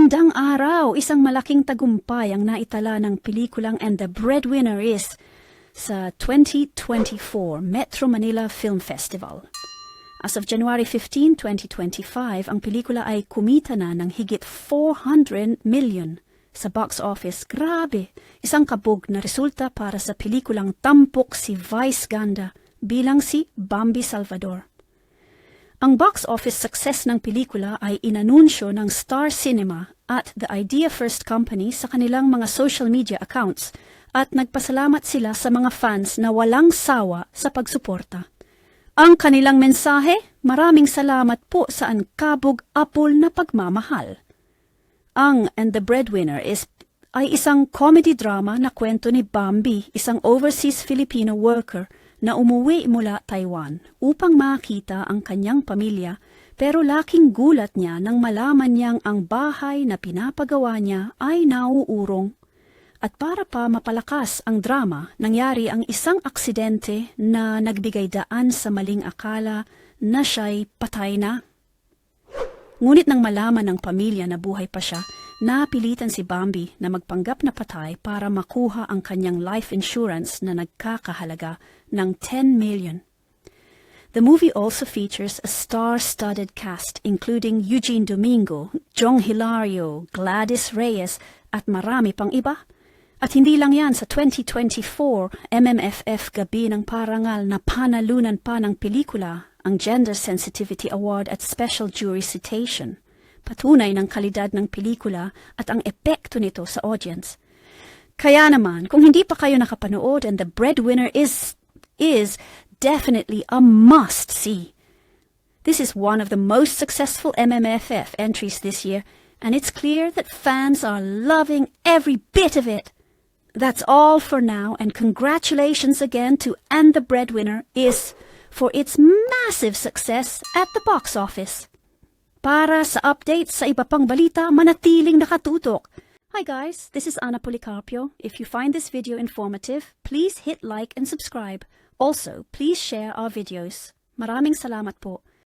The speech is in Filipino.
Magandang araw! Isang malaking tagumpay ang naitala ng pelikulang And the Breadwinner is sa 2024 Metro Manila Film Festival. As of January 15, 2025, ang pelikula ay kumita na ng higit 400 million sa box office. Grabe! Isang kabog na resulta para sa pelikulang tampok si Vice Ganda bilang si Bambi Salvador. Ang box office success ng pelikula ay inanunsyo ng Star Cinema at The Idea First Company sa kanilang mga social media accounts at nagpasalamat sila sa mga fans na walang sawa sa pagsuporta. Ang kanilang mensahe, maraming salamat po sa ankabog-apol na pagmamahal. Ang And the Breadwinner ay isang comedy drama na kwento ni Bambi, isang overseas Filipino worker na umuwi mula Taiwan upang makita ang kanyang pamilya, pero laking gulat niya nang malaman niyang ang bahay na pinapagawa niya ay nauurong. At para pa mapalakas ang drama, nangyari ang isang aksidente na nagbigay daan sa maling akala na siya'y patay na. Ngunit nang malaman ng pamilya na buhay pa siya, napilitan si Bambi na magpanggap na patay para makuha ang kanyang life insurance na nagkakahalaga ng 10 million. The movie also features a star-studded cast including Eugene Domingo, Jong Hilario, Gladys Reyes at marami pang iba. At hindi lang yan, sa 2024 MMFF Gabi ng Parangal na panalunan pa ng pelikula ang Gender Sensitivity Award at Special Jury Citation. Patunay ng kalidad ng pelikula at ang epekto nito sa audience. Kaya naman, kung hindi pa kayo nakapanood, And the Breadwinner is definitely a must-see. This is one of the most successful MMFF entries this year, and it's clear that fans are loving every bit of it. That's all for now, and congratulations again to And the Breadwinner is for its massive success at the box office. Para sa updates sa iba pang balita, manatiling nakatutok. Hi guys, this is Ana Policarpio. If you find this video informative, please hit like and subscribe. Also, please share our videos. Maraming salamat po.